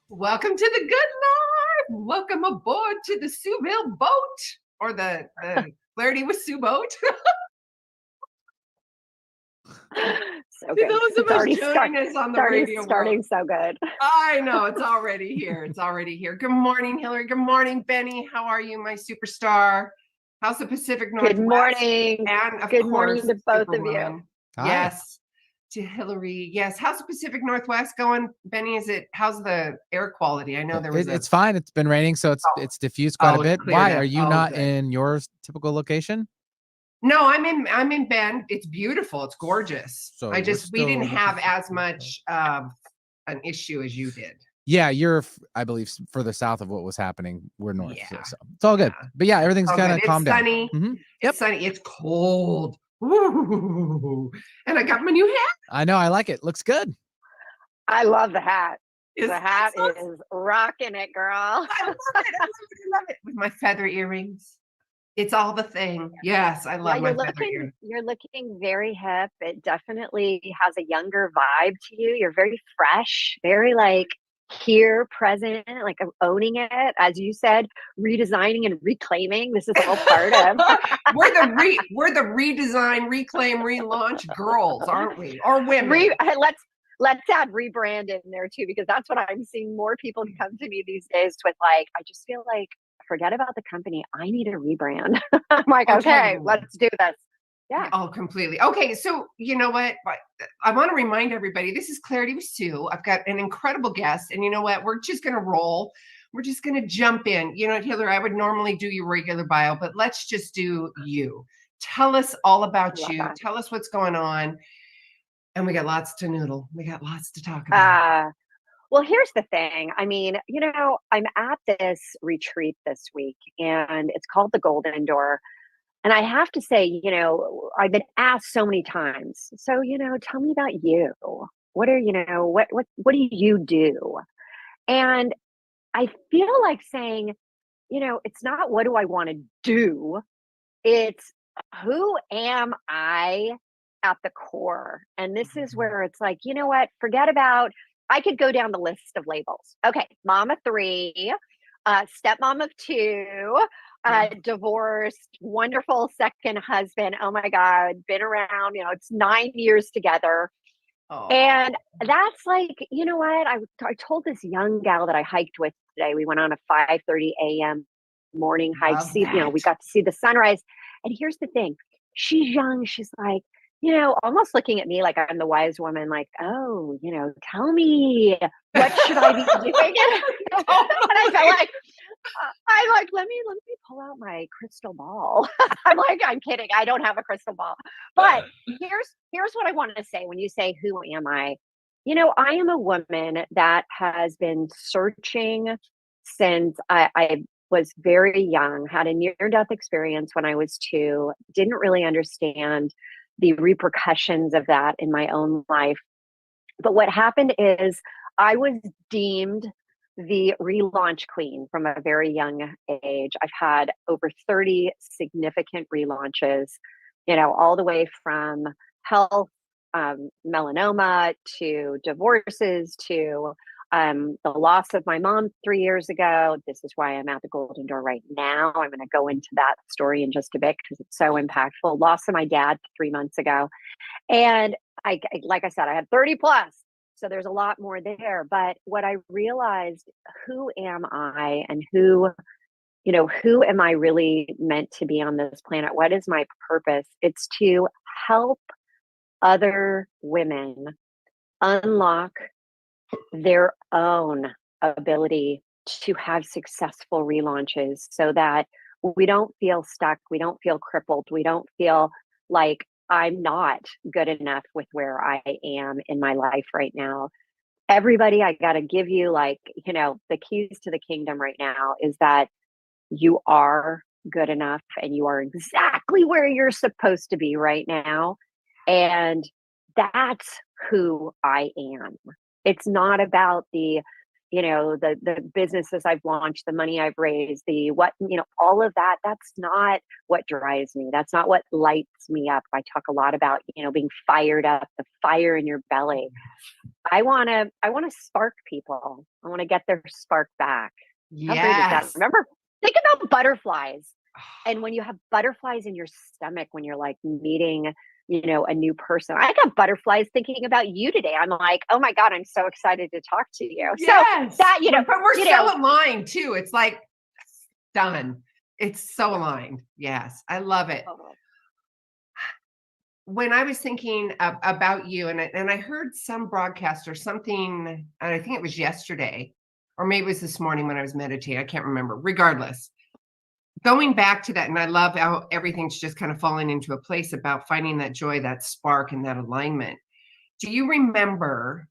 Welcome to the good life. Welcome aboard to the Sueville boat, or the Clarity with Sue boat. So To good. those of us joining us on the radio starting world. so good. I know, it's already here. It's already here. Good morning, Hilary. Good morning, Benny. How are you, my superstar? How's the Pacific Northwest? Good morning. And of Good course, morning to both of you. Superwoman. Yes. To Hilary. Yes. How's the Pacific Northwest going, Benny? How's the air quality? I know there was it's fine. It's been raining, so it's diffused quite a bit. Why are you not in your typical location? No, I'm in Bend. It's beautiful. It's gorgeous. So we didn't have as much an issue as you did. Yeah, you're, I believe, further south of what was happening. We're north, so it's all good. But yeah, everything's kind of calmed down. Mm-hmm. It's sunny. It's cold. Ooh. And I got my new hat. I know. I like it. Looks good. I love the hat. The hat is rocking it, girl. I love it. I love it. With my feather earrings. It's all the thing. Yes, I love my feather earrings. You're looking very hip. It definitely has a younger vibe to you. You're very fresh, very like here, present, like owning it. As you said, redesigning and reclaiming. This is all part of. We're the redesign, reclaim, relaunch girls, aren't we? Or women. Let's add rebrand in there too, because that's what I'm seeing more people come to me these days with. Like, I just feel like, forget about the company. I need a rebrand. I'm like, okay, let's do this. Yeah. Oh, completely. Okay. So you know what? I want to remind everybody, this is Clarity with Sue. I've got an incredible guest, and you know what? We're just going to roll. We're just going to jump in. You know what, Hilary, I would normally do your regular bio, but let's just do you. Tell us all about you. Tell us what's going on. And we got lots to noodle. We got lots to talk about. Well, here's the thing. I mean, you know, I'm at this retreat this week, and it's called the Golden Door. And I have to say, you know, I've been asked so many times. So, you know, tell me about you. What do you do? And I feel like saying, you know, it's not what do I want to do? It's who am I at the core? And this is where it's like, you know what? Forget about, I could go down the list of labels. Okay, mom of 3, stepmom of 2, divorced, wonderful second husband. Oh my God, been around, you know, it's 9 years together. Oh. And that's like, you know what? I told this young gal that I hiked with today, we went on a 5:30 a.m. morning hike. We got to see the sunrise. And here's the thing. She's young. She's like, you know, almost looking at me like I'm the wise woman, like, oh, you know, tell me, what should I be doing? And I felt like, let me pull out my crystal ball. I'm kidding. I don't have a crystal ball. But here's what I wanted to say when you say, who am I? You know, I am a woman that has been searching since I was very young, had a near-death experience when I was 2, didn't really understand the repercussions of that in my own life. But what happened is I was deemed the relaunch queen from a very young age. I've had over 30 significant relaunches, you know, all the way from health, melanoma, to divorces, to the loss of my mom 3 years ago. This is why I'm at the Golden Door right now. I'm going to go into that story in just a bit because it's so impactful. Loss of my dad 3 months ago. And like I said, I had 30 plus. So there's a lot more there. But what I realized, who am I, and who am I really meant to be on this planet? What is my purpose? It's to help other women unlock their own ability to have successful relaunches so that we don't feel stuck, we don't feel crippled, we don't feel like I'm not good enough with where I am in my life right now. Everybody, I got to give you, like, you know, the keys to the kingdom right now is that you are good enough and you are exactly where you're supposed to be right now. And that's who I am. It's not about the the businesses I've launched, the money I've raised, all of that, that's not what drives me. That's not what lights me up. I talk a lot about, being fired up, the fire in your belly. I want to spark people. I want to get their spark back. How great is that? Remember, think about butterflies. And when you have butterflies in your stomach, when you're like meeting, a new person, I got butterflies thinking about you today. I'm like, oh my God, I'm so excited to talk to you. Yes. So that, but we're so aligned too. It's like done. It's so aligned. Yes. I love it. When I was thinking about you, and I heard some broadcast or something, and I think it was yesterday, or maybe it was this morning when I was meditating. I can't remember. Regardless, going back to that, and I love how everything's just kind of falling into a place about finding that joy, that spark, and that alignment. Do you remember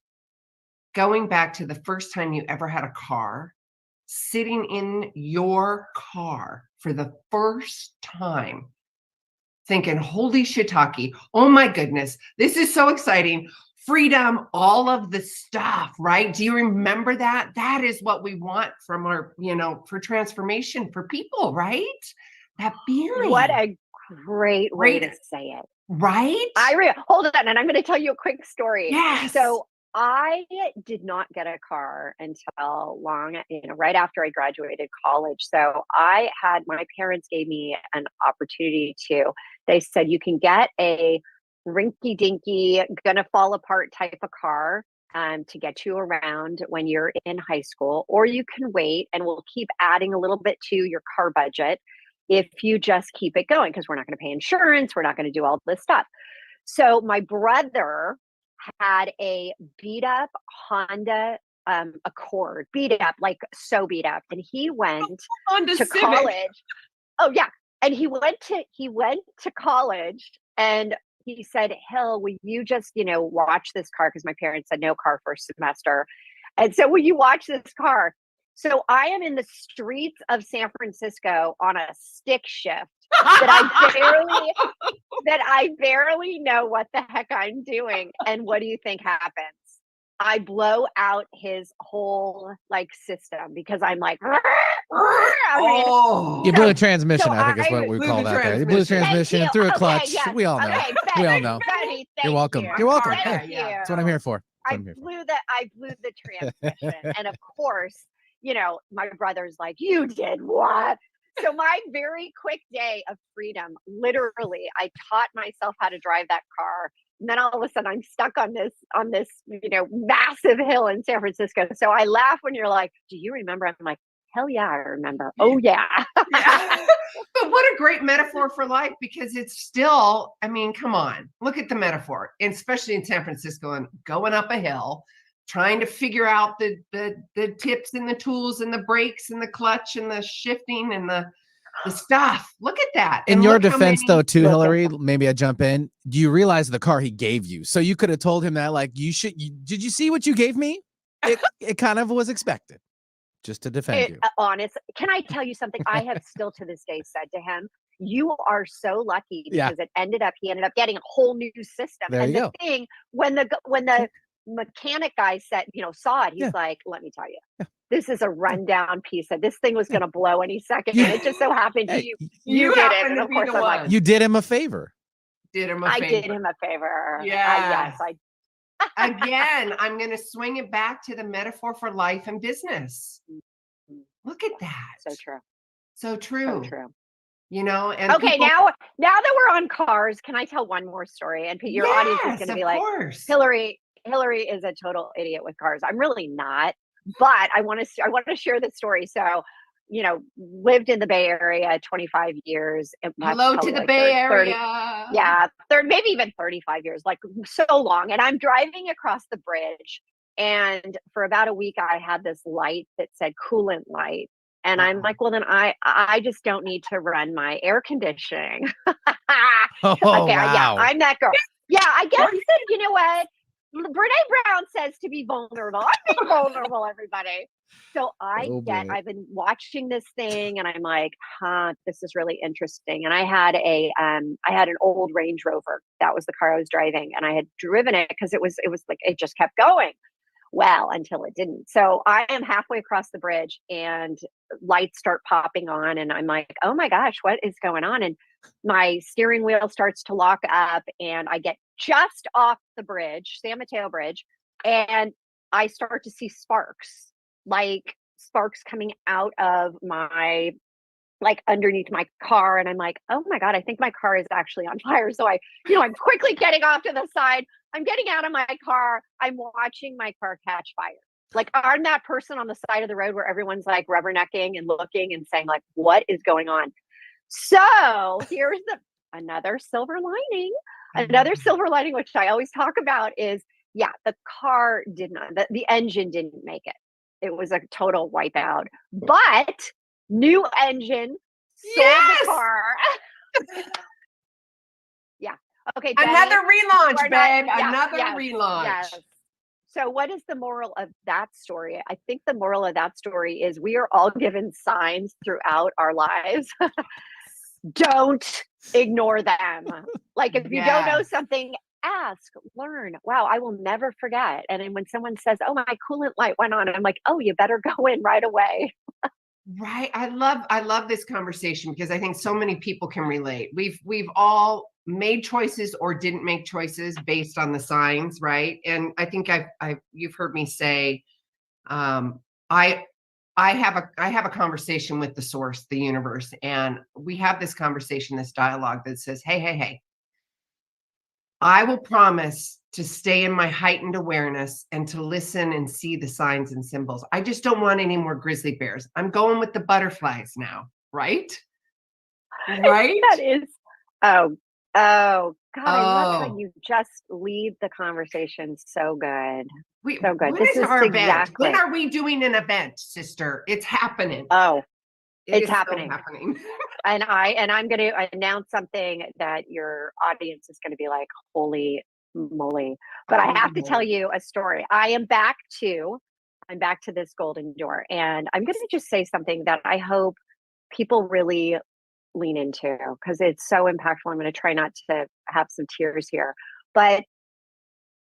going back to the first time you ever had a car, sitting in your car for the first time, thinking, holy shiitake, oh my goodness, this is so exciting. Freedom, all of the stuff, right? Do you remember that? That is what we want from our, for transformation for people, right? That feeling. What a great way to say it. Right? Hold on, and I'm going to tell you a quick story. Yes. So I did not get a car until right after I graduated college. So my parents gave me an opportunity they said, you can get a rinky dinky, gonna fall apart type of car to get you around when you're in high school, or you can wait and we'll keep adding a little bit to your car budget if you just keep it going, because we're not going to pay insurance, we're not going to do all this stuff. So my brother had a beat up Honda Accord, beat up, like so beat up, and he went to college. Oh yeah, and he went to college, and he said, Hill, will you just, watch this car? Because my parents had no car for a semester. And so will you watch this car? So I am in the streets of San Francisco on a stick shift that I barely know what the heck I'm doing. And what do you think happens? I blow out his whole system because I'm like, you blew a transmission. I think is what we call that. There. You blew a transmission, threw a clutch. Yes. We all know. We all know. You're welcome. You're welcome. Hey, that's what I'm here for. I blew the transmission, and of course, my brother's like, you did what? So my very quick day of freedom, literally, I taught myself how to drive that car. And then all of a sudden I'm stuck on this, massive hill in San Francisco. So I laugh when you're like, do you remember? I'm like, hell yeah, I remember. Oh yeah. Yeah. But what a great metaphor for life, because it's still, come on, look at the metaphor, and especially in San Francisco and going up a hill, trying to figure out the tips and the tools and the brakes and the clutch and the shifting and the stuff. Look at that. In your defense, though, too, Hilary, maybe I jump in. Do you realize the car he gave you? So you could have told him that, did you see what you gave me? It kind of was expected, just to defend you. Honest. Can I tell you something? I have still to this day said to him, you are so lucky, because he ended up getting a whole new system. There and you the go. thing, when the mechanic guy saw it, he's like, let me tell you, this is a rundown piece of this thing was going to blow any second. And it just so happened you did it. And of course I'm like, you did him a favor. I did him a favor. Yes. Again, I'm going to swing it back to the metaphor for life and business. Look at that. So true. So true. So true. And okay, now that we're on cars, can I tell one more story? And your audience is going to be like, Hilary is a total idiot with cars. I'm really not, but I want to share this story. So, lived in the Bay Area 25 years. Hello to the Bay Area. Maybe even 35 years, like so long. And I'm driving across the bridge, and for about a week, I had this light that said coolant light. And I'm like, well, then I just don't need to run my air conditioning. Wow. Yeah, I'm that girl. Yeah, I guess, you know what? Brene Brown says to be vulnerable. I'm being vulnerable, everybody. So I've been watching this thing, and I'm like, this is really interesting. And I had an old Range Rover. That was the car I was driving, and I had driven it because it was like, it just kept going. Well, until it didn't. So I am halfway across the bridge and lights start popping on. And I'm like, oh my gosh, what is going on? And my steering wheel starts to lock up and I get just off the bridge, San Mateo Bridge, and I start to see sparks, like sparks coming out of my, like underneath my car. And I'm like, oh my God, I think my car is actually on fire. So I'm quickly getting off to the side. I'm getting out of my car. I'm watching my car catch fire. Like, I'm that person on the side of the road where everyone's like rubbernecking and looking and saying like, what is going on? So here's another silver lining. Another silver lining, which I always talk about, is the car did not, the engine didn't make it. It was a total wipeout. But new engine, sold the car. Okay. Jenny, another relaunch, babe. Not, another relaunch. Yes. So what is the moral of that story? I think the moral of that story is we are all given signs throughout our lives. Don't ignore them. Like, if you don't know something, ask, learn. Wow, I will never forget. And then when someone says, oh, my coolant light went on, I'm like, oh, you better go in right away. Right. I love this conversation because I think so many people can relate. We've all made choices or didn't make choices based on the signs, right? And I think you've heard me say, I have a conversation with the source, the universe, and we have this conversation, this dialogue that says, hey, I will promise to stay in my heightened awareness and to listen and see the signs and symbols. I just don't want any more grizzly bears. I'm going with the butterflies now, right? Right? That is, oh God, I love how you just lead the conversation so good. So good. This is our event. When are we doing an event, sister? It's happening. Oh, it's happening. So happening. And I'm going to announce something that your audience is going to be like, holy moly. But I have to tell you a story. I'm back to this golden door. And I'm going to just say something that I hope people really lean into because it's so impactful. I'm going to try not to have some tears here. But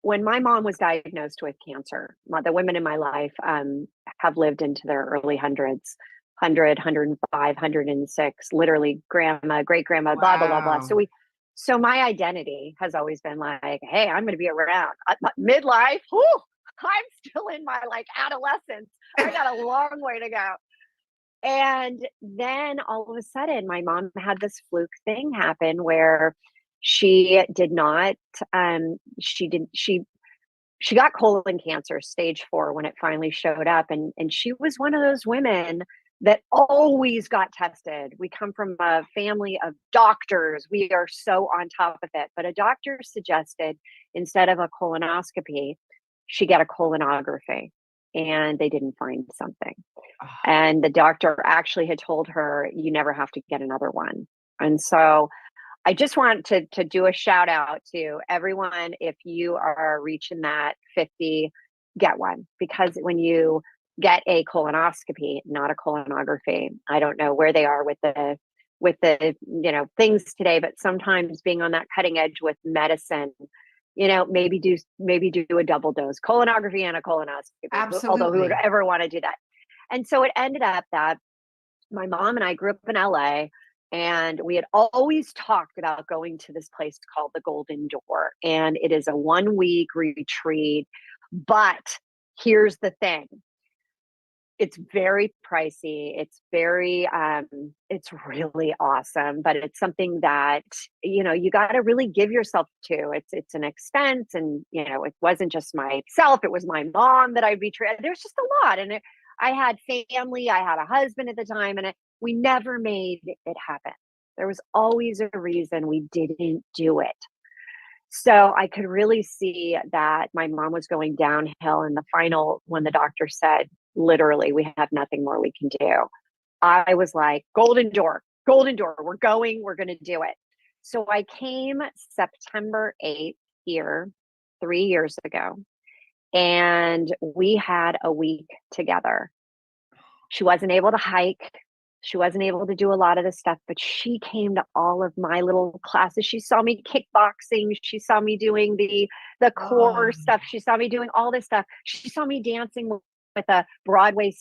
when my mom was diagnosed with cancer, the women in my life have lived into their early hundreds. 100, 105, 106, literally grandma, great grandma, blah, blah, blah, blah. So my identity has always been like, hey, I'm going to be around. Midlife, I'm still in my like adolescence. I got a long way to go. And then all of a sudden, my mom had this fluke thing happen where she did not, she got colon cancer, stage 4, when it finally showed up. And she was one of those women that always got tested. We come from a family of doctors. We are so on top of it. But a doctor suggested instead of a colonoscopy, she get a colonography, and they didn't find something. And the doctor actually had told her, you never have to get another one. And so I just want to do a shout out to everyone. If you are reaching that 50, get one, because when you get a colonoscopy, not a colonography, I don't know where they are with the things today, but sometimes being on that cutting edge with medicine, maybe do a double dose colonography and a colonoscopy. Absolutely. Although who would ever want to do that? And so it ended up that my mom and I grew up in LA. And we had always talked about going to this place called the Golden Door. And it is a 1-week retreat. But here's the thing. It's very pricey. It's very, it's really awesome. But it's something that, you got to really give yourself to. It's an expense. And, it wasn't just myself. It was my mom that I betrayed. There's just a lot. And I had family. I had a husband at the time. And we never made it happen. There was always a reason we didn't do it. So I could really see that my mom was going downhill in the final, when the doctor said, literally, we have nothing more we can do. I was like, golden door, we're going to do it. So I came September 8th here 3 years ago, and we had a week together. She wasn't able to hike. She wasn't able to do a lot of the stuff, but she came to all of my little classes. She saw me kickboxing. She saw me doing the core Oh, stuff. She saw me doing all this stuff. She saw me dancing with a Broadway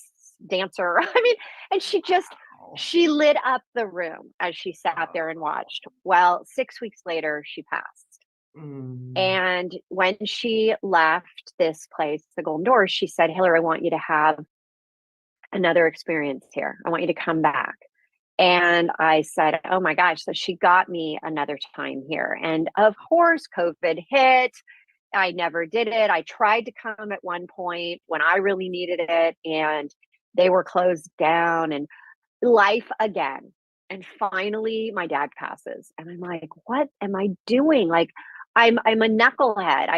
dancer. I mean, and wow. she lit up the room as she sat there and watched. Well, 6 weeks later, she passed. Mm. And when she left this place, the Golden Doors, she said, Hillary, I want you to have another experience here. I want you to come back. And I said, oh my gosh. So she got me another time here. And of course, COVID hit. I never did it. I tried to come at one point when I really needed it, and they were closed down, and life again. And finally, my dad passes. And I'm like, what am I doing? Like, I'm a knucklehead.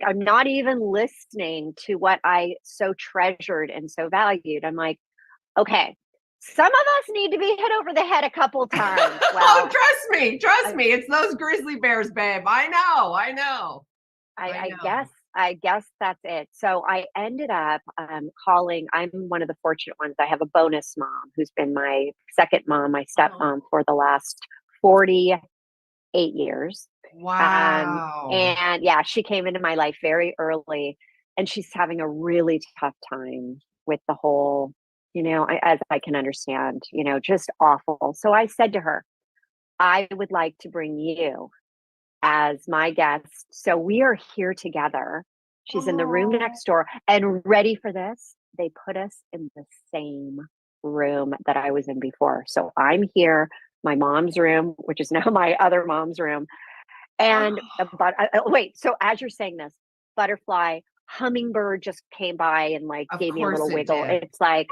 I'm not even listening to what I so treasured and so valued. I'm like, okay, some of us need to be hit over the head a couple times. Oh, trust me. It's those grizzly bears, babe. I know. I guess that's it. So I ended up calling. I'm one of the fortunate ones. I have a bonus mom who's been my second mom, my stepmom, for the last 48 years. Wow. And yeah, she came into my life very early, and she's having a really tough time with the whole, as I can understand, just awful. So I said to her, I would like to bring you as my guest. So we are here together. She's in the room next door, and ready for this, they put us in the same room that I was in before. So I'm here, my mom's room, which is now my other mom's room. And wait, so as you're saying this, butterfly, hummingbird just came by and gave me a little wiggle. It's like,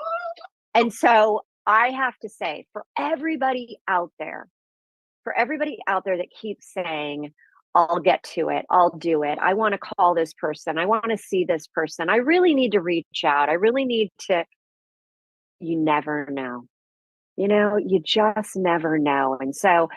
and so I have to say, for everybody out there that keeps saying, I'll get to it, I'll do it, I want to call this person, I want to see this person, I really need to reach out, I really need to, you never know. You just never know. And so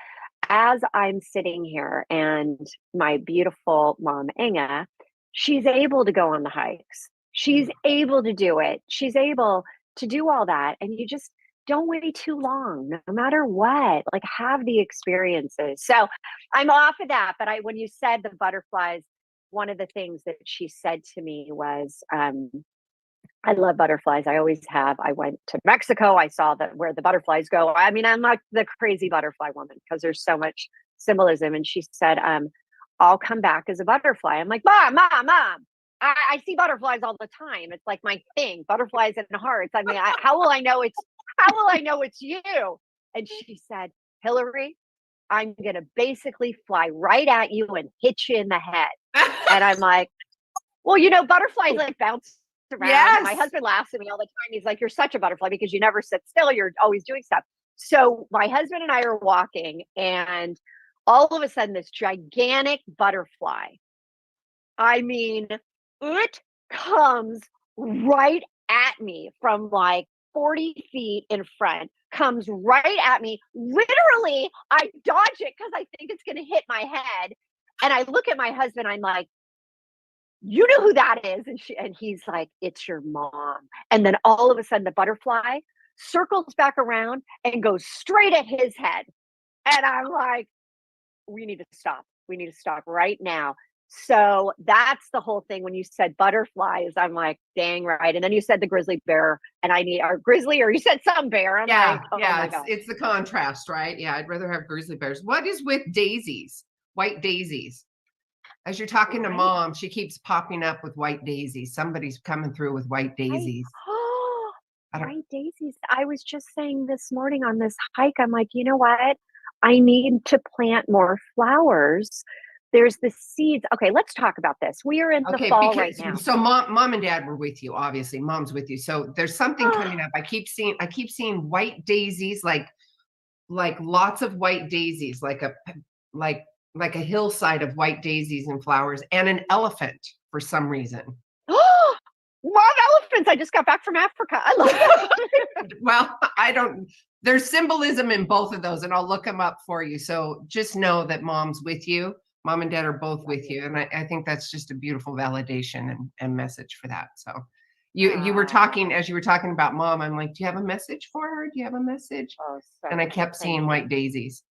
as I'm sitting here, and my beautiful mom, Inga, she's able to go on the hikes. She's able to do it. She's able to do all that. And you just don't wait too long, no matter what, have the experiences. So I'm off of that. But when you said the butterflies, one of the things that she said to me was, I love butterflies. I always have. I went to Mexico. I saw where the butterflies go. I mean, I'm like the crazy butterfly woman because there's so much symbolism. And she said, I'll come back as a butterfly. I'm like, Mom. I see butterflies all the time. It's like my thing, butterflies and hearts. I mean, how will I know it's you? And she said, Hillary, I'm going to basically fly right at you and hit you in the head. And I'm like, well, butterflies bounce around. Yes. My husband laughs at me all the time. He's like, you're such a butterfly because you never sit still. You're always doing stuff. So my husband and I are walking, and all of a sudden this gigantic butterfly, I mean, it comes right at me from 40 feet in front, comes right at me. Literally, I dodge it because I think it's going to hit my head. And I look at my husband, I'm like, you know who that is? And he's like, it's your mom. And then all of a sudden the butterfly circles back around and goes straight at his head. And I'm like, we need to stop. We need to stop right now. So that's the whole thing. When you said butterflies, I'm like, dang right. And then you said the grizzly bear, and I need our grizzly, or you said some bear. I'm like, oh my God. It's the contrast, right? Yeah, I'd rather have grizzly bears. What is with daisies, white daisies? As you're talking to Mom, she keeps popping up with white daisies. Somebody's coming through with white daisies. White daisies. I was just saying this morning on this hike, I'm like, you know what? I need to plant more flowers. There's the seeds. Okay, let's talk about this. We are in the fall right now. So mom and dad were with you, obviously. Mom's with you. So there's something coming up. I keep seeing white daisies, like lots of white daisies, like a hillside of white daisies and flowers, and an elephant for some reason. Love elephants. I just got back from Africa. I love elephants. Well, there's symbolism in both of those, and I'll look them up for you. So just know that Mom's with you. Mom and Dad are both with you. And I think that's just a beautiful validation and message for that. So You were talking, as you were talking about mom, I'm like, do you have a message for her? Do you have a message? Oh, so And I kept thank seeing you. white daisies.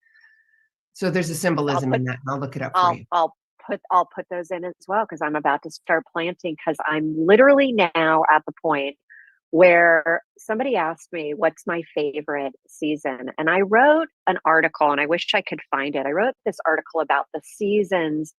So there's a symbolism in that. I'll look it up for you. I'll put those in as well, because I'm about to start planting, because I'm literally now at the point where somebody asked me what's my favorite season, and I wrote an article, and I wish I could find it. I wrote this article about the seasons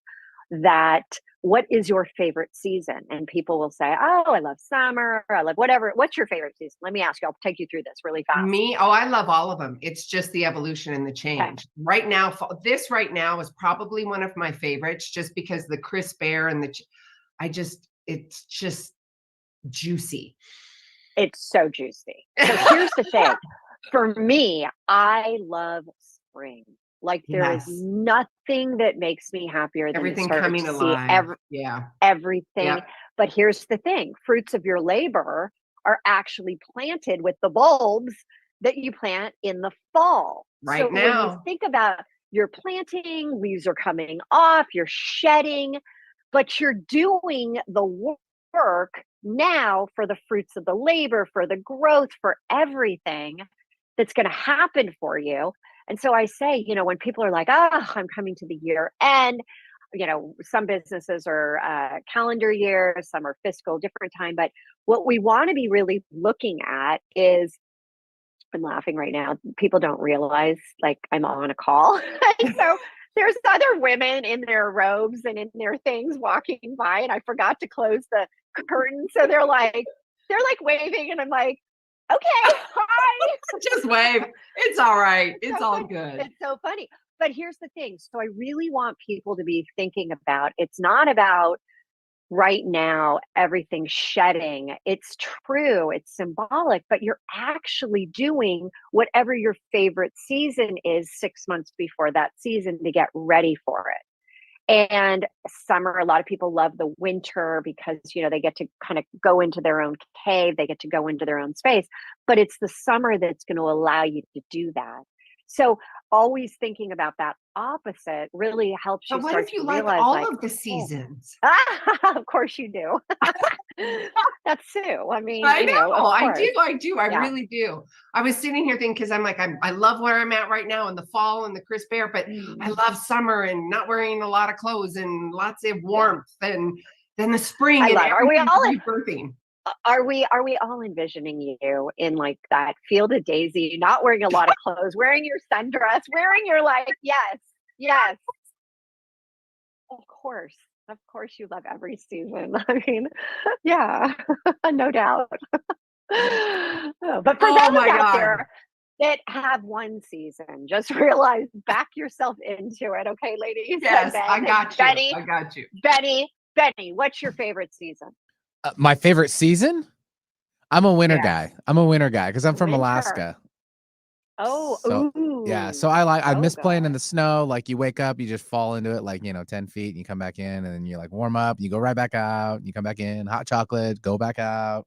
that what is your favorite season? And people will say, oh, I love summer, I love whatever. What's your favorite season? Let me ask you, I'll take you through this really fast. Me? Oh, I love all of them. It's just the evolution and the change. Okay. Right now, this right now is probably one of my favorites, just because the crisp air and it's just juicy. It's so juicy. So here's the thing. For me, I love spring. Like there is nothing that makes me happier than everything to coming see alive. everything. Yep. But here's the thing. Fruits of your labor are actually planted with the bulbs that you plant in the fall. Right so now. When you think about your planting, leaves are coming off, you're shedding, but you're doing the work now for the fruits of the labor, for the growth, for everything that's going to happen for you. And so I say, when people are like, oh, I'm coming to the year end, some businesses are calendar year, some are fiscal, different time. But what we want to be really looking at is, I'm laughing right now, people don't realize like I'm on a call. So there's other women in their robes and in their things walking by, and I forgot to close the curtain. So they're like waving, and I'm like, okay, hi. Just wave. It's all right. It's all funny. good. It's so funny. But here's the thing. So I really want people to be thinking about, it's not about right now, everything shedding. It's true. It's symbolic, but you're actually doing whatever your favorite season is 6 months before that season to get ready for it. And summer, a lot of people love the winter because, they get to kind of go into their own cave, they get to go into their own space, but it's the summer that's going to allow you to do that. So always thinking about that opposite really helps you. But what start if you to like realize, all of the seasons? Of course you do. That's Sue. I mean, I know. I do. I Yeah. really do. I was sitting here thinking, because I'm like, I love where I'm at right now in the fall and the crisp air, but I love summer and not wearing a lot of clothes and lots of warmth, and then the spring and everything rebirthing. Are we all envisioning you in like that field of daisy, not wearing a lot of clothes, wearing your sundress, wearing your yes. Of course you love every season. I mean, yeah, no doubt. But for those out there that have one season, just realize, back yourself into it, okay, ladies? Yes, I got you. Benny, what's your favorite season? My favorite season? I'm a winter guy. I'm a winter guy because I'm from Alaska. Oh, yeah. So I miss playing in the snow. Like you wake up, you just fall into it, like 10 feet, and you come back in, and then you like warm up, you go right back out, you come back in, hot chocolate, go back out.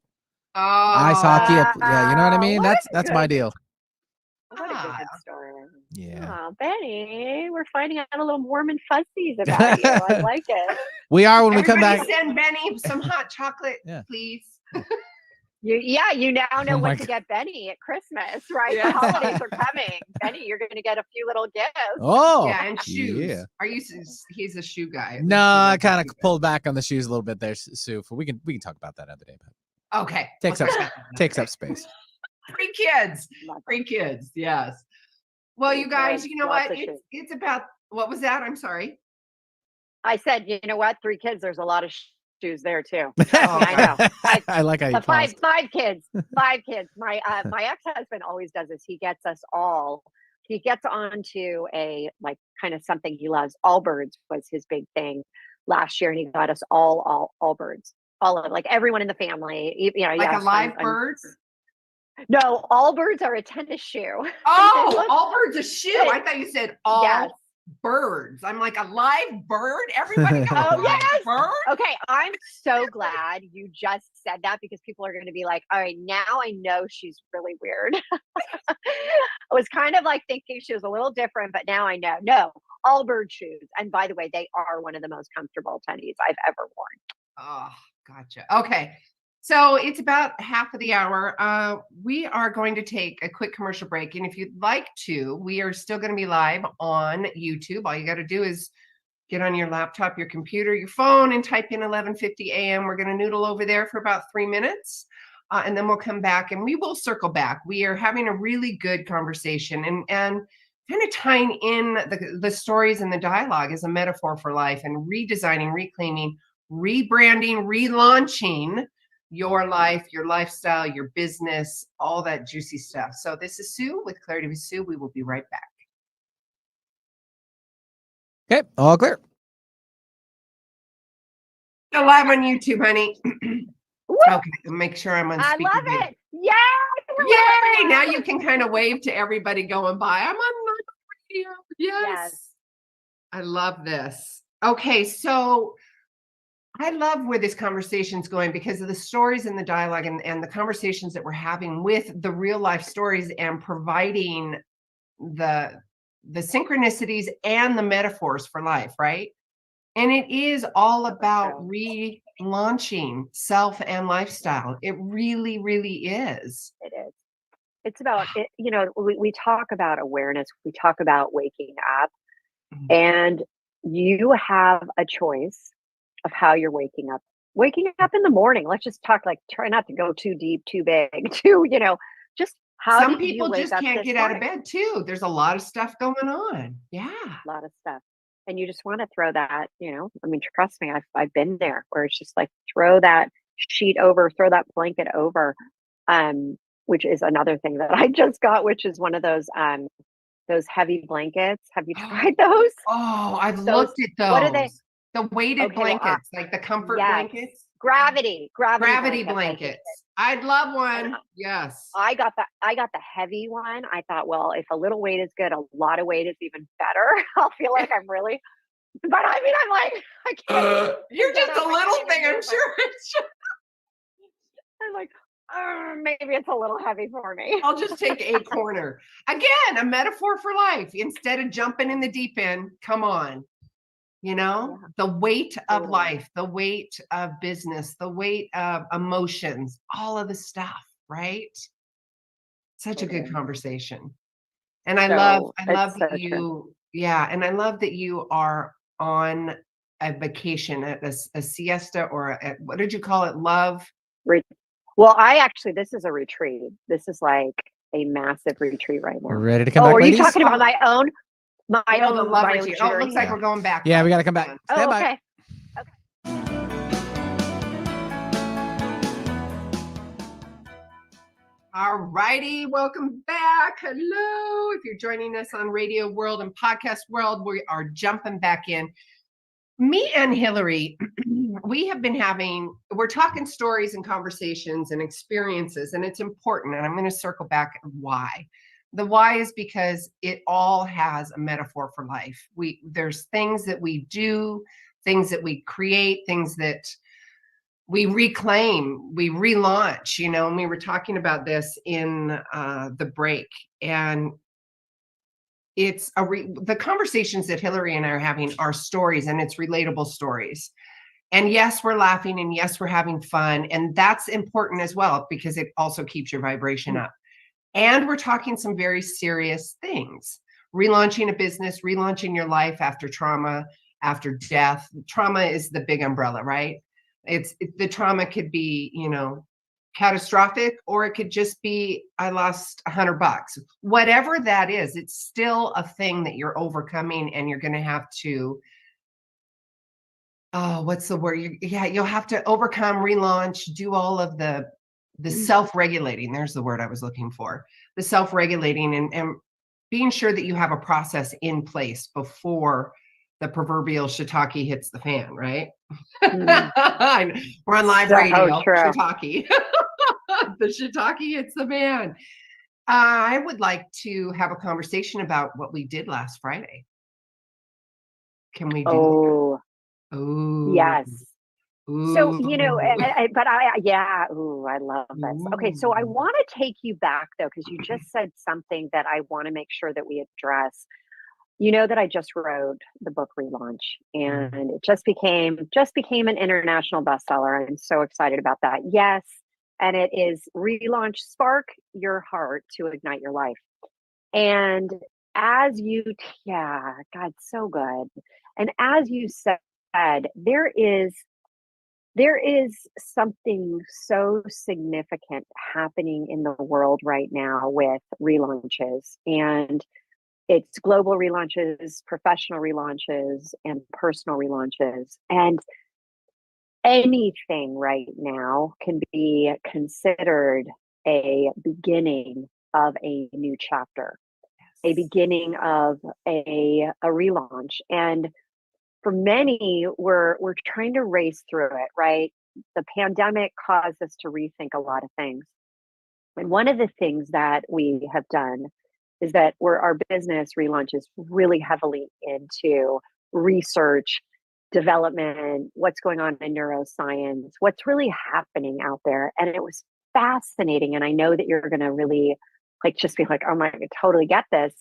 Oh, ice hockey. Yeah, you know what I mean? That's my deal. What a good story. Yeah. Oh, Benny, we're finding out a little warm and fuzzies about you. I like it. We are when we come back. Send Benny some hot chocolate, please. You now know what to get Benny at Christmas, right? Yeah. The holidays are coming. Benny, you're going to get a few little gifts. Oh, yeah, and shoes. Yeah. He's a shoe guy. No, I kind of pulled back on the shoes a little bit there, Sue. We can talk about that other day. But okay. Takes up space. Three kids. Yes. Well, you guys, you know what? It's about, what was that? I'm sorry. I said, you know what? 3 kids. There's a lot of shoes there too. I know. I like how you five kids. 5 kids. My ex-husband always does this. He gets onto a like kind of something he loves. Allbirds was his big thing last year, and he got us all birds. All of like everyone in the family. Like a live birds. No, Allbirds are a tennis shoe. Oh, Allbirds a shoe. I thought you said all birds. I'm like, a live bird? Everybody knows a live bird? Okay, I'm so glad you just said that, because people are going to be like, all right, now I know she's really weird. I was kind of like thinking she was a little different, but now I know. No, Allbird shoes. And by the way, they are one of the most comfortable tennies I've ever worn. Oh, gotcha. Okay. So it's about half of the hour. We are going to take a quick commercial break. And if you'd like to, we are still going to be live on YouTube. All you got to do is get on your laptop, your computer, your phone, and type in 11:50 a.m. We're going to noodle over there for about 3 minutes. And then we'll come back and we will circle back. We are having a really good conversation and kind of tying in the stories and the dialogue as a metaphor for life and redesigning, reclaiming, rebranding, relaunching your life, your lifestyle, your business, all that juicy stuff. So this is Sue with Clarity with Sue. We will be right back. Okay, all clear. Go live on YouTube, honey. Okay, make sure I'm on speaker. I love view. it. Yay! Yay! Now you can kind of wave to everybody going by. I'm on the radio. Yes. I love this. Okay, so I love where this conversation's going because of the stories and the dialogue and the conversations that we're having with the real life stories and providing the synchronicities and the metaphors for life, right? And it is all about relaunching self and lifestyle. It really, really is. It is. It's about it. You know, we talk about awareness. We talk about waking up, and you have a choice of how you're waking up. Waking up in the morning. Let's just talk try not to go too deep, too big, just how some people just can't get out of bed too. There's a lot of stuff going on. Yeah. A lot of stuff. And you just want to throw that, I mean, trust me, I've been there where it's just like throw that sheet over, throw that blanket over, which is another thing that I just got, which is one of those heavy blankets. Have you tried those? Oh, I've looked at those. What are they? The weighted blankets, like the comfort blankets. Gravity blankets. I'd love one. Yes. I got the heavy one. I thought, well, if a little weight is good, a lot of weight is even better. I'll feel like I'm really, but I mean, I'm like, I can't. You're just a little thing, I'm sure. I'm like, maybe it's a little heavy for me. I'll just take a corner. Again, a metaphor for life. Instead of jumping in the deep end, come on. The weight of life, the weight of business, the weight of emotions, all of the stuff, right? Such a good conversation. And I love that you, and I love that you are on a vacation, a siesta, or what did you call it? Love? Well, this is a retreat. This is like a massive retreat right now. We're ready to come back, are ladies? you talking about my own love retreat? Oh, it looks like we're going back. Yeah, we got to come back. Stand by. Okay. All righty, welcome back. Hello. If you're joining us on Radio World and Podcast World, we are jumping back in. Me and Hilary, we're talking stories and conversations and experiences, and it's important. And I'm going to circle back at why. The why is because it all has a metaphor for life. There's things that we do, things that we create, things that we reclaim, we relaunch, and we were talking about this in the break. And it's the conversations that Hilary and I are having are stories, and it's relatable stories. And yes, we're laughing, and yes, we're having fun. And that's important as well, because it also keeps your vibration up. And we're talking some very serious things. Relaunching a business, relaunching your life after trauma, after death. Trauma is the big umbrella, right? The trauma could be, catastrophic, or it could just be, I lost $100. Whatever that is, it's still a thing that you're overcoming, and you're going to have to, what's the word? You'll have to overcome, relaunch, do all of the self-regulating. There's the word I was looking for. The self-regulating and being sure that you have a process in place before the proverbial shiitake hits the fan, right? We're on live radio. Shiitake. The shiitake hits the fan. I would like to have a conversation about what we did last Friday. Can we do that? Oh, yes. Ooh. So, I love this. Okay, so I want to take you back, though, because you just said something that I want to make sure that we address. You know that I just wrote the book ReLaunch, and it just became an international bestseller. I'm so excited about that. Yes, and it is ReLaunch: Spark Your Heart to Ignite Your Life. And as you, yeah, God, so good. And as you said, there is something so significant happening in the world right now with relaunches, and it's global relaunches, professional relaunches, and personal relaunches. And anything right now can be considered a beginning of a new chapter, a beginning of a relaunch. And for many, we're trying to race through it, right? The pandemic caused us to rethink a lot of things. And one of the things that we have done is that our business ReLaunch is really heavily into research, development, what's going on in neuroscience, what's really happening out there. And it was fascinating. And I know that you're going to really just be like, oh my, I totally get this.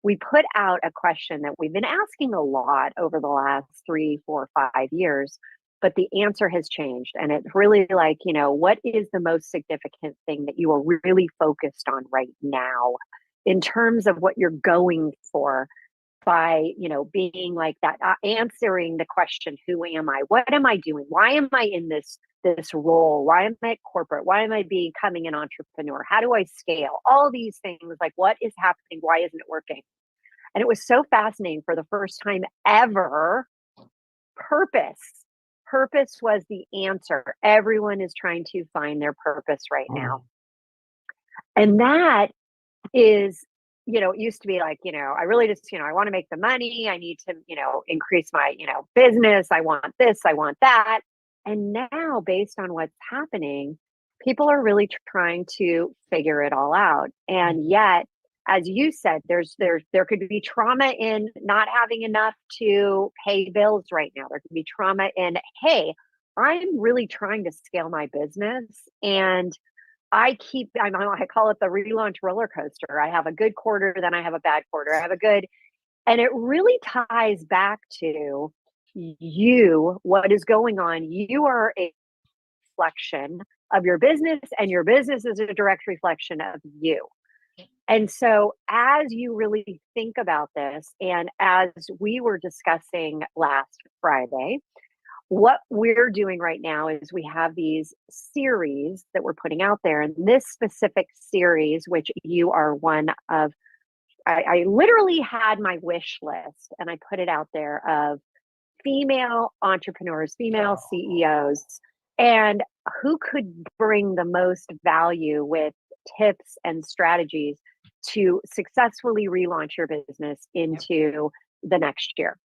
We put out a question that we've been asking a lot over the last 3, 4, 5 years, but the answer has changed. And it's really what is the most significant thing that you are really focused on right now in terms of what you're going for by, being like that, answering the question, who am I? What am I doing? Why am I in this role? Why am I corporate? Why am I becoming an entrepreneur? How do I scale? All these things, like what is happening? Why isn't it working? And it was so fascinating. For the first time ever, purpose was the answer. Everyone is trying to find their purpose right now. And that is, it used to be like, I really just, I want to make the money. I need to, increase my, business. I want this, I want that. And now, based on what's happening, people are really trying to figure it all out. And yet, as you said, there could be trauma in not having enough to pay bills right now. There could be trauma in, hey, I'm really trying to scale my business, and I call it the ReLaunch roller coaster. I have a good quarter, then I have a bad quarter. I have a good, and it really ties back to you, what is going on. You are a reflection of your business, and your business is a direct reflection of you. And so as you really think about this, and as we were discussing last Friday, what we're doing right now is we have these series that we're putting out there. And this specific series, which you are one of, I literally had my wish list and I put it out there of female entrepreneurs, female CEOs, and who could bring the most value with tips and strategies to successfully relaunch your business into the next year.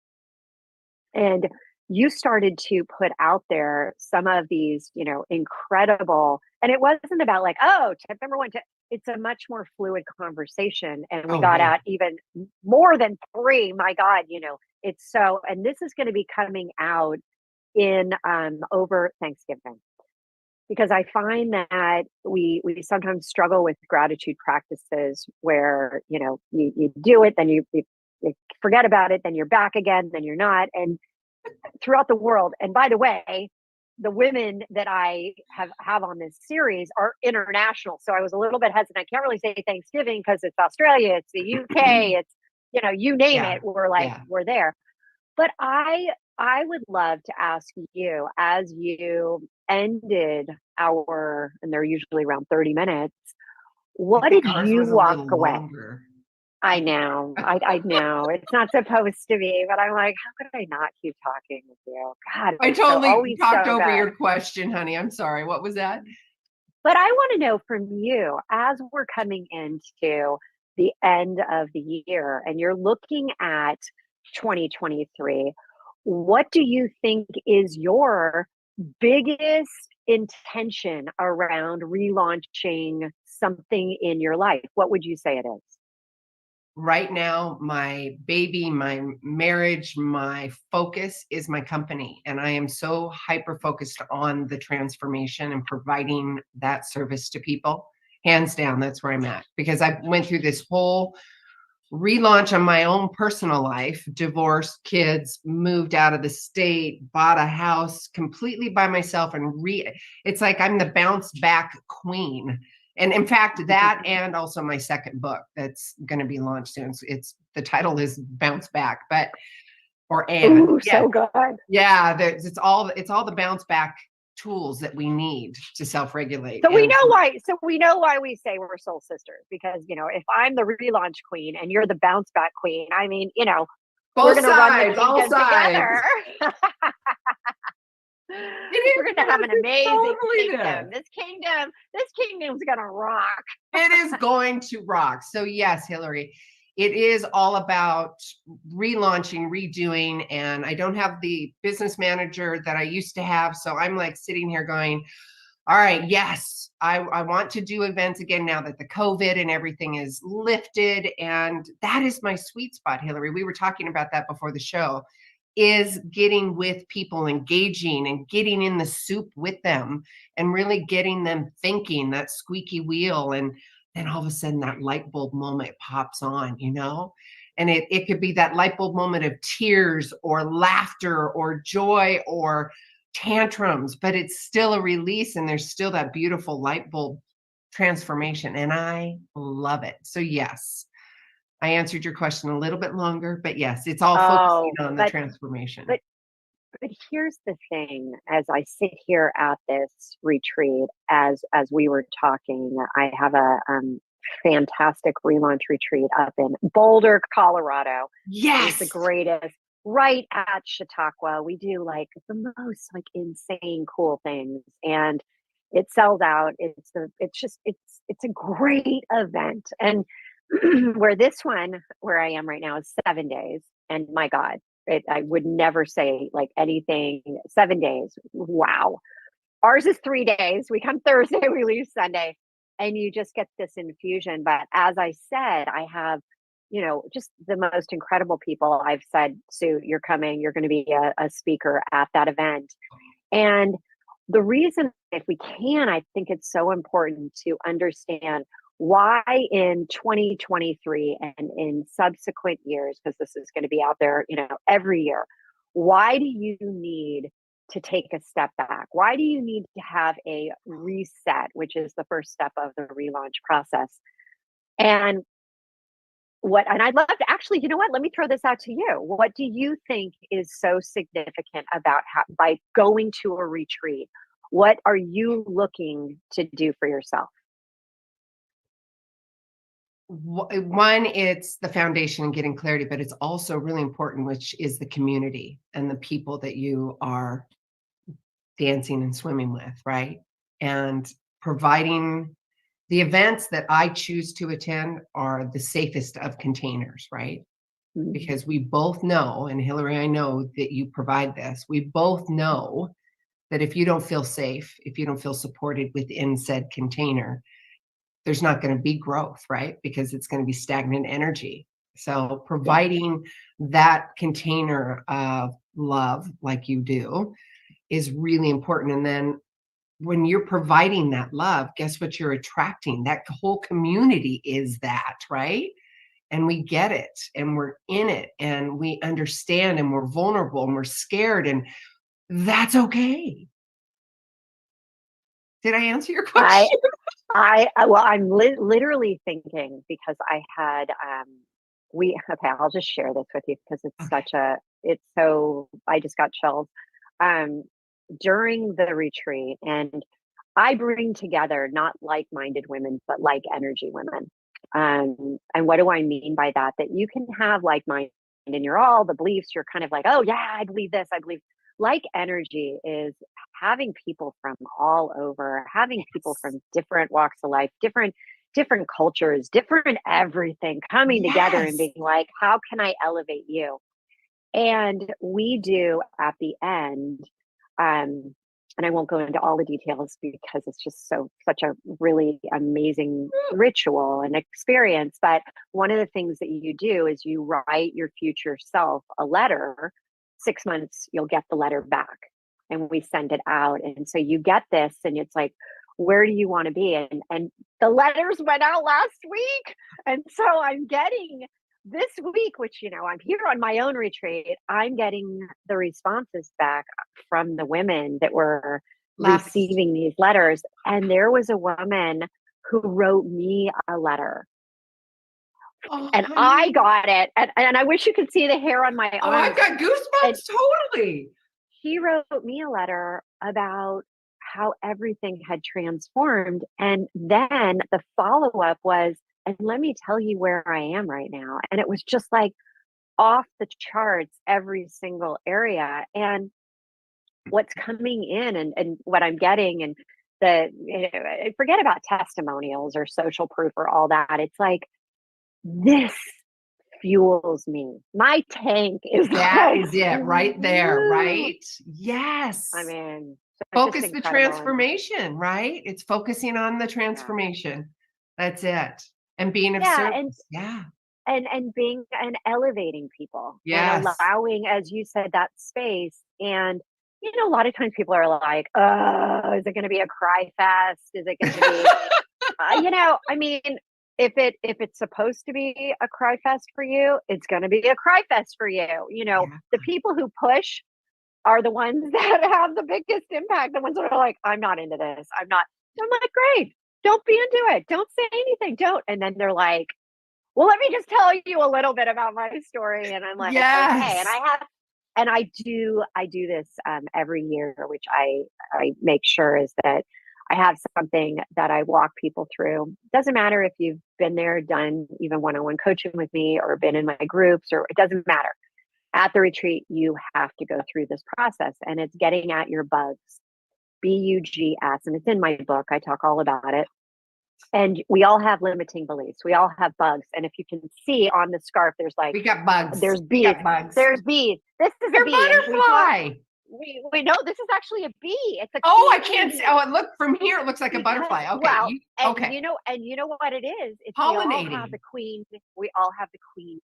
And you started to put out there some of these, incredible, and it wasn't about like, oh, tip number 1, it's a much more fluid conversation. And we got out even more than 3. My God, it's so, and this is going to be coming out in over Thanksgiving, because I find that we sometimes struggle with gratitude practices where, you do it, then you forget about it, then you're back again, then you're not. And throughout the world. And by the way, the women that I have on this series are international. So I was a little bit hesitant. I can't really say Thanksgiving because it's Australia, it's the UK, it's, you name it. We're there. But I would love to ask you, as you ended and they're usually around 30 minutes, what did you walk away? Longer. I know. I know. It's not supposed to be, but I'm like, how could I not keep talking with you? God, I totally talked over your question, honey. I'm sorry. What was that? But I want to know from you, as we're coming into the end of the year and you're looking at 2023, what do you think is your biggest intention around relaunching something in your life? What would you say it is? Right now, my baby, my marriage, my focus is my company. And I am so hyper focused on the transformation and providing that service to people. Hands down, that's where I'm at. Because I went through this whole relaunch on my own personal life, divorced, kids, moved out of the state, bought a house completely by myself, and it's like I'm the bounce back queen. And in fact, that and also my second book that's going to be launched soon. It's the title is Bounce Back, but Ooh, so good. Yeah, it's all the bounce back tools that we need to self-regulate. So we know why. So we know why we say we're soul sisters, because if I'm the relaunch queen and you're the bounce back queen, I mean, both we're going to run the all kingdom sides together. We're going to have an amazing kingdom. This kingdom's going to rock. It is going to rock. So yes, Hilary, it is all about relaunching, redoing, and I don't have the business manager that I used to have. So I'm like sitting here going, all right, yes, I want to do events again now that the COVID and everything is lifted. And that is my sweet spot, Hilary. We were talking about that before the show, is getting with people, engaging and getting in the soup with them and really getting them thinking, that squeaky wheel. And then all of a sudden that light bulb moment pops on, and it could be that light bulb moment of tears or laughter or joy or tantrums, but it's still a release and there's still that beautiful light bulb transformation. And I love it. So yes, I answered your question a little bit longer, but yes, it's all focusing on the transformation. But here's the thing, as I sit here at this retreat, as we were talking, I have a fantastic relaunch retreat up in Boulder, Colorado. Yes. It's the greatest, right at Chautauqua. We do like the most like insane cool things, and it sells out. It's a great event. And where I am right now is 7 days. And my God, I would never say like anything. 7 days. Wow. Ours is 3 days. We come Thursday, we leave Sunday, and you just get this infusion. But as I said, I have, just the most incredible people. I've said, Sue, you're coming, you're going to be a speaker at that event. And the reason, if we can, I think it's so important to understand why in 2023 and in subsequent years, because this is going to be out there, every year, why do you need to take a step back? Why do you need to have a reset, which is the first step of the relaunch process? And I'd love to actually, let me throw this out to you. What do you think is so significant about by going to a retreat? What are you looking to do for yourself? One, it's the foundation and getting clarity, but it's also really important, which is the community and the people that you are dancing and swimming with, right? And providing the events that I choose to attend are the safest of containers, right? Mm-hmm. Because we both know, and Hilary, I know that you provide this, we both know that if you don't feel safe, if you don't feel supported within said container, there's not going to be growth, right? Because it's going to be stagnant energy. So providing that container of love like you do is really important. And then when you're providing that love, guess what you're attracting? That whole community is that, right? And we get it and we're in it and we understand and we're vulnerable and we're scared, and that's okay. Did I answer your question? I'm literally thinking, because I had, I'll just share this with you because I just got chills. During the retreat, and I bring together not like-minded women, but like energy women. And what do I mean by that? That you can have like-minded and you're all the beliefs, you're kind of like, oh yeah, I believe this, I believe. Like energy is having people from all over, having people from different walks of life, different cultures, different everything coming together and being like, how can I elevate you? And we do at the end, and I won't go into all the details because it's just such a really amazing ritual and experience. But one of the things that you do is you write your future self a letter. 6 months, you'll get the letter back and we send it out. And so you get this and it's like, where do you want to be? And the letters went out last week. And so I'm getting this week, which, I'm here on my own retreat, I'm getting the responses back from the women that were receiving these letters. And there was a woman who wrote me a letter. Oh, and honey. I got it. And I wish you could see the hair on my arms. Oh, I've got goosebumps. Totally. She wrote me a letter about how everything had transformed. And then the follow-up was, and let me tell you where I am right now. And it was just like off the charts, every single area. And what's coming in and what I'm getting, and forget about testimonials or social proof or all that. It's like, this fuels me. My tank is That like, is it right there, woo. right? Yes. I mean, focus the transformation, right? It's focusing on the transformation. That's it. And being of service. And being and elevating people. Yes. And allowing, as you said, that space. And a lot of times people are like, oh, is it going to be a cry fest? Is it going to be I mean, if it's supposed to be a cry fest for you, it's going to be a cry fest for you. The people who push are the ones that have the biggest impact. The ones that are like, I'm not into this. I'm like, great. Don't be into it. Don't say anything. Don't. And then they're like, well, let me just tell you a little bit about my story. And I'm like, okay. And I do this every year, which I make sure is that I have something that I walk people through. Doesn't matter if you've been there, done even one-on-one coaching with me, or been in my groups, or it doesn't matter. At the retreat, you have to go through this process, and it's getting at your bugs, BUGS, and it's in my book. I talk all about it. And we all have limiting beliefs. We all have bugs. And if you can see on the scarf, there's like, we got bugs. There's bees. There's bees. This is your a bee. Butterfly. We know this is actually a bee. It's a I can't see. Oh, look from here. It looks like a butterfly. Okay. Wow. Okay. And you know what it is? It's pollinating. We all have the queen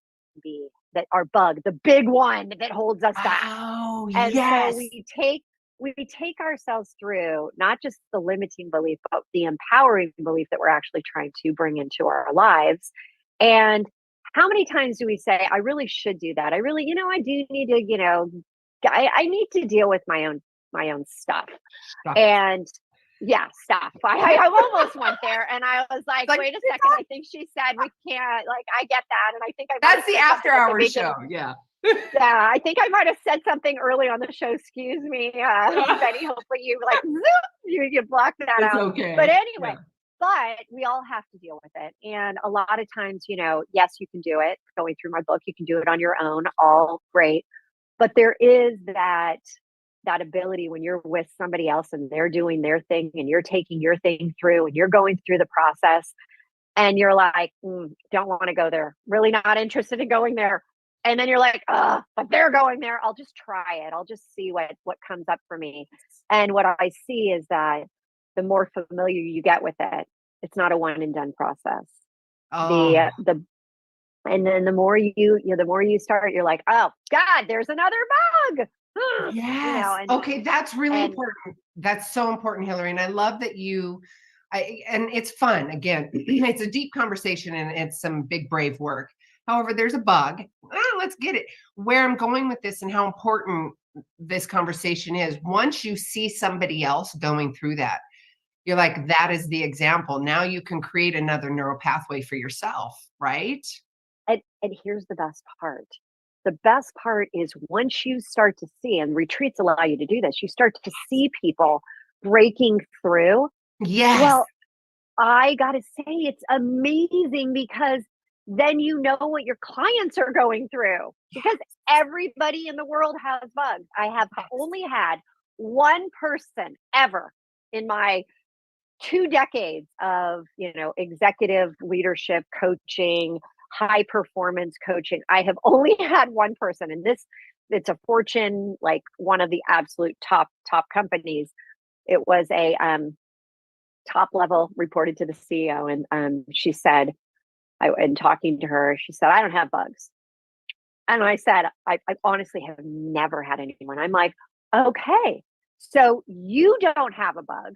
bee, that our bug, the big one that holds us back. Oh, and yes. So we take ourselves through not just the limiting belief, but the empowering belief that we're actually trying to bring into our lives. And how many times do we say, I really should do that? I really, I do need to, I need to deal with my own stuff. And stuff. I almost went there, and I was like, wait a second. I think she said we can't. Like, I get that, and I think that's the after hours show. Yeah. Yeah, I think I might have said something early on the show. Excuse me, Betty. Hopefully you you blocked that out. Okay. But anyway, but we all have to deal with it. And a lot of times, yes, you can do it. Going through my book, you can do it on your own. All great. But there is that ability when you're with somebody else and they're doing their thing and you're taking your thing through and you're going through the process and you're like, don't want to go there. Really not interested in going there. And then you're like, but they're going there. I'll just try it. I'll just see what comes up for me. And what I see is that the more familiar you get with it, it's not a one and done process. And then the more you start, you're like, oh God, there's another bug. Yes. Okay. That's really important. That's so important, Hilary. And I love that and it's fun. Again, it's a deep conversation and it's some big, brave work. However, there's a bug. Let's get it. Where I'm going with this and how important this conversation is. Once you see somebody else going through that, you're like, that is the example. Now you can create another neural pathway for yourself, right? And here's the best part. The best part is once you start to see, and retreats allow you to do this, you start to see people breaking through. Yes. Well, I got to say, it's amazing because then you know what your clients are going through, because everybody in the world has bugs. I have only had one person ever in my 2 decades of, executive leadership coaching, high performance coaching. I have only had one person, and it's a Fortune, like one of the absolute top companies. It was a top level, reported to the CEO, and she said, in talking to her, she said, I don't have bugs. And I said, I honestly have never had anyone. I'm like, okay, so you don't have a bug,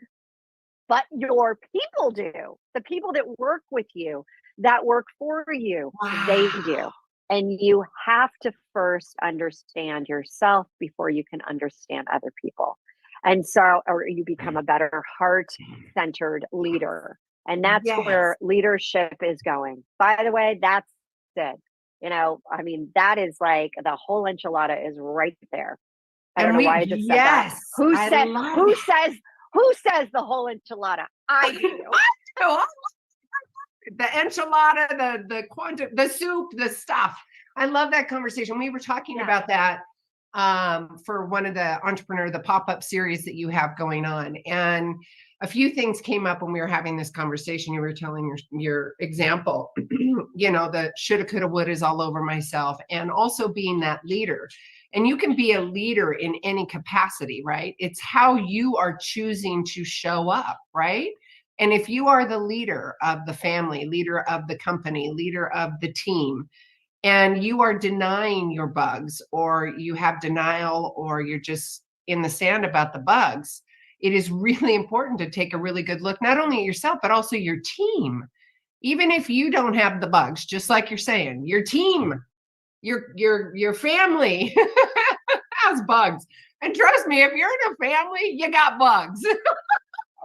but your people do. The people that work with you, that work for you, they do. And you have to first understand yourself before you can understand other people. And so, or you become a better heart-centered leader. And that's where leadership is going. By the way, that's it. I mean, that is like the whole enchilada is right there. I don't know why I just said that. Who says the whole enchilada? I do. The enchilada, the quantum, the soup, the stuff. I love that conversation. We were talking about that for one of the pop-up series that you have going on. And a few things came up when we were having this conversation. You were telling your example, the shoulda, coulda, woulda is all over myself, and also being that leader. And you can be a leader in any capacity, right? It's how you are choosing to show up, right? And if you are the leader of the family, leader of the company, leader of the team, and you are denying your bugs, or you have denial, or you're just in the sand about the bugs, it is really important to take a really good look, not only at yourself, but also your team. Even if you don't have the bugs, just like you're saying, your team, your family has bugs. And trust me, if you're in a family, you got bugs.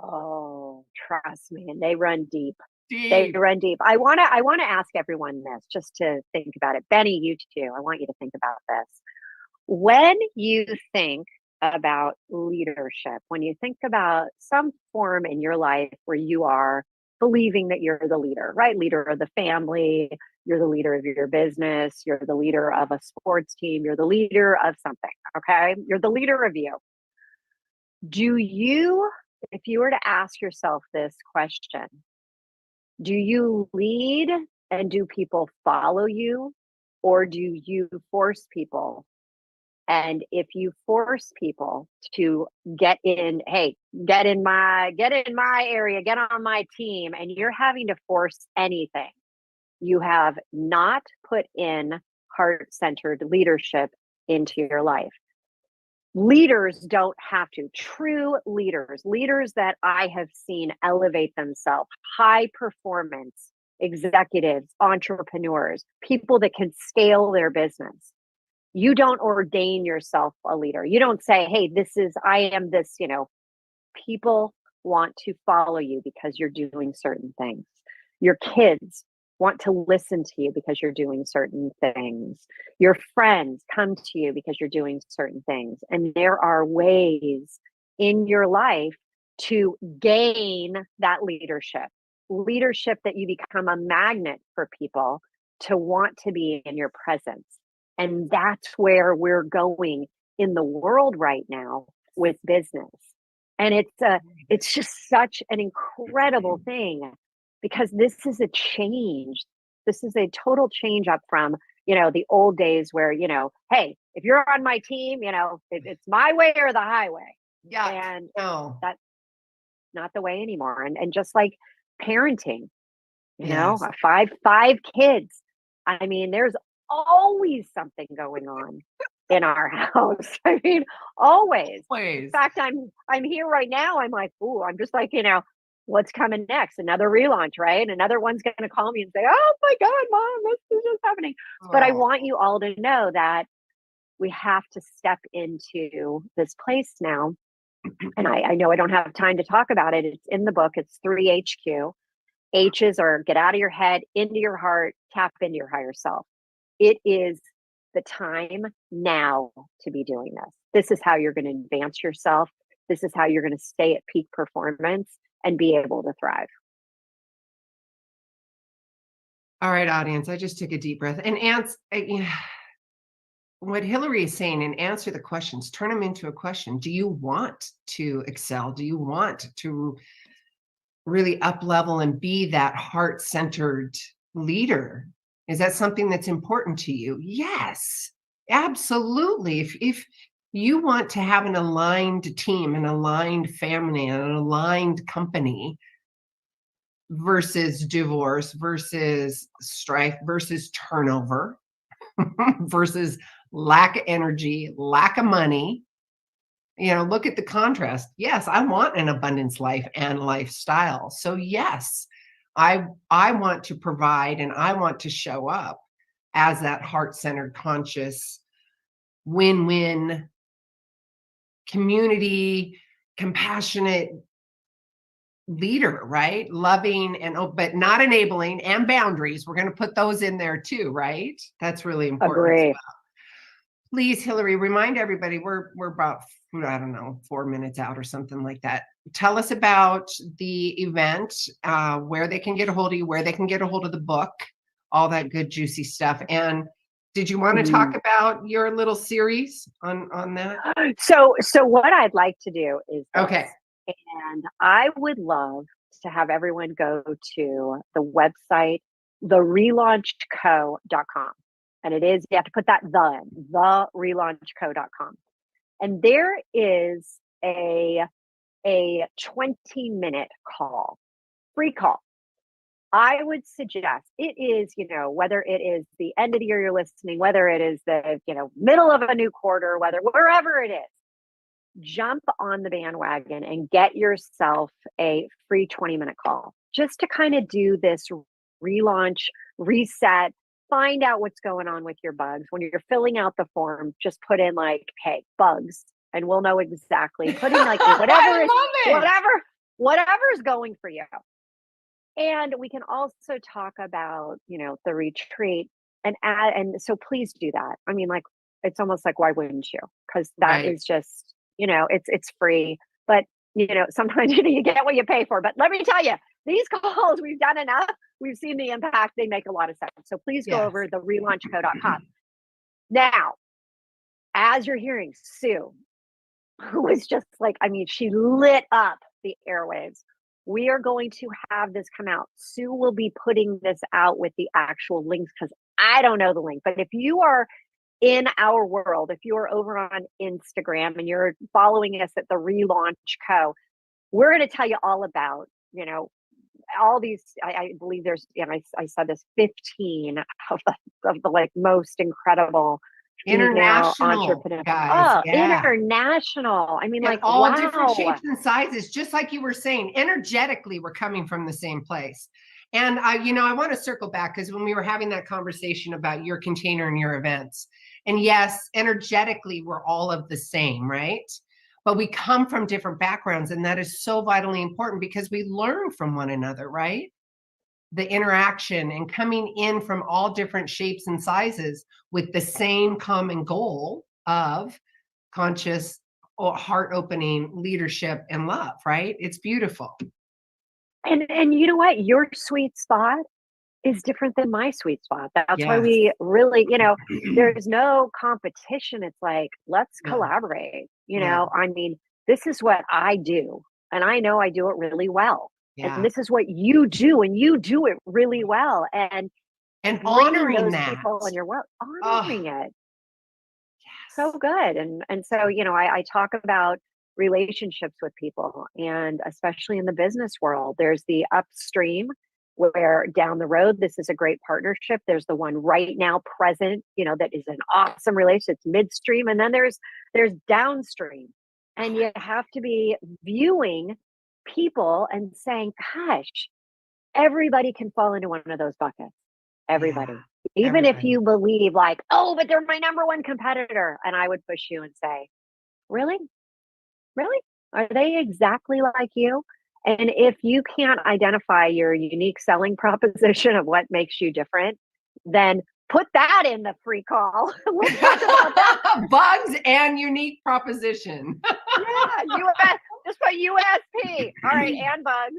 Oh, trust me. And they run deep. They run deep. I want to ask everyone this, just to think about it. Benny, you too. I want you to think about this. When you think about leadership, when you think about some form in your life where you are believing that you're the leader, right? Leader of the family, you're the leader of your business, you're the leader of a sports team, you're the leader of something, okay? You're the leader of you. If you were to ask yourself this question, do you lead and do people follow you, or do you force people? And if you force people to get in my area, get on my team, and you're having to force anything, you have not put in heart-centered leadership into your life. Leaders don't have to. True leaders that I have seen elevate themselves, high performance executives, entrepreneurs, people that can scale their business. You don't ordain yourself a leader. You don't say, hey, I am this, People want to follow you because you're doing certain things. Your kids want to listen to you because you're doing certain things. Your friends come to you because you're doing certain things. And there are ways in your life to gain that leadership that you become a magnet for people to want to be in your presence. And that's where we're going in the world right now with business. And it's just such an incredible thing, because this is a change. This is a total change up from, the old days where, hey, if you're on my team, it's my way or the highway. Yeah. And that's not the way anymore. And just like parenting, five kids. I mean, there's always something going on in our house. I mean, always. In fact, I'm here right now. I'm like, ooh, I'm just like, what's coming next? Another relaunch, right? Another one's going to call me and say, oh my God, Mom, this is just happening. Oh. But I want you all to know that we have to step into this place now. And I know I don't have time to talk about it. It's in the book. It's 3HQ. H's are get out of your head, into your heart, tap into your higher self. It is the time now to be doing this. This is how you're going to advance yourself. This is how you're going to stay at peak performance and be able to thrive. All right, audience, I just took a deep breath and answer what Hilary is saying, and answer the questions, turn them into a question. Do you want to excel? Do you want to really up level and be that heart-centered leader? Is that something that's important to you? Yes, absolutely. If you want to have an aligned team, an aligned family, an aligned company versus divorce, versus strife, versus turnover, versus lack of energy, lack of money, look at the contrast. Yes, I want an abundance life and lifestyle. So yes, I want to provide and I want to show up as that heart-centered, conscious, win-win, community, compassionate leader, right? Loving and but not enabling, and boundaries. We're going to put those in there too, right? That's really important. Agree. Please, Hilary, remind everybody, we're about, I don't know, 4 minutes out or something like that. Tell us about the event, where they can get a hold of you, where they can get a hold of the book, all that good, juicy stuff. And did you want to talk about your little series on that? So what I'd like to do is this, Okay. and I would love to have everyone go to the website, ReLaunchCo.com. And it is, you have to put that the ReLaunchCo.com. And there is a 20-minute call, free call. I would suggest it is, whether it is the end of the year you're listening, whether it is the, middle of a new quarter, wherever it is, jump on the bandwagon and get yourself a free 20-minute call just to kind of do this relaunch, reset, find out what's going on with your bugs. When you're filling out the form, just put in like, hey, bugs, and we'll know exactly. Put in like whatever's going for you. And we can also talk about, the retreat and so please do that. I mean, like, it's almost like, why wouldn't you? Because that is just, it's free, but sometimes you get what you pay for. But let me tell you, these calls, we've done enough. We've seen the impact. They make a lot of sense. So please go over the ReLaunchCo.com. Now, as you're hearing Sue, who was just like, she lit up the airwaves. We are going to have this come out. Sue will be putting this out with the actual links because I don't know the link. But if you are in our world, if you're over on Instagram and you're following us at the ReLaunch Co, we're going to tell you all about, all these, I believe there's, and I said this, 15 of the like most incredible international entrepreneurs. Guys. International. I mean, and like all different shapes and sizes, just like you were saying, energetically, we're coming from the same place. And I want to circle back because when we were having that conversation about your container and your events, and yes, energetically, we're all of the same, right? But we come from different backgrounds, and that is so vitally important because we learn from one another, right? The interaction and coming in from all different shapes and sizes with the same common goal of conscious or heart-opening leadership and love, right? It's beautiful. And you know what? Your sweet spot is different than my sweet spot. That's why we really, there's no competition. It's like, let's collaborate. This is what I do. And I know I do it really well. And this is what you do, and you do it really well. And honoring those that people in your work, honoring it. So good. And so, I talk about relationships with people, and especially in the business world, there's the upstream where down the road, this is a great partnership. There's the one right now present, that is an awesome relationship. It's midstream. And then there's downstream, and you have to be viewing people and saying, gosh, everybody can fall into one of those buckets. Everybody. Even if you believe like, oh, but they're my number one competitor. And I would push you and say, really? Really? Are they exactly like you? And if you can't identify your unique selling proposition of what makes you different, then put that in the free call. We'll talk about that. Bugs and unique proposition. US, just put USP. All right, and bugs.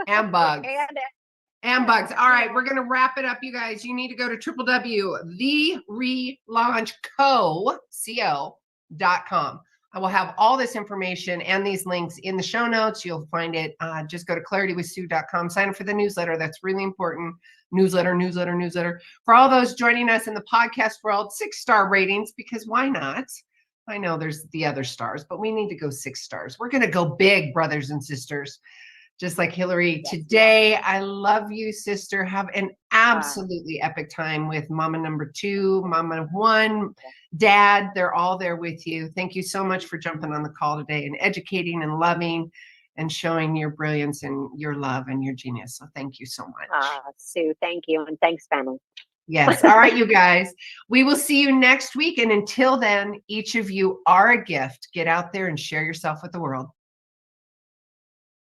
And bugs. And bugs. All right, we're going to wrap it up, you guys. You need to go to www.therelaunchco.com. I will have all this information and these links in the show notes. You'll find it. Just go to claritywithsue.com. Sign up for the newsletter. That's really important. Newsletter. For all those joining us in the podcast world, 6-star ratings, because why not? I know there's the other stars, but we need to go 6 stars. We're going to go big, brothers and sisters. Just like Hilary today. I love you, sister. Have an absolutely epic time with mama number 2, mama 1, dad. They're all there with you. Thank you so much for jumping on the call today and educating and loving and showing your brilliance and your love and your genius. So thank you so much. Sue, thank you. And thanks, family. Yes. All right, you guys. We will see you next week. And until then, each of you are a gift. Get out there and share yourself with the world.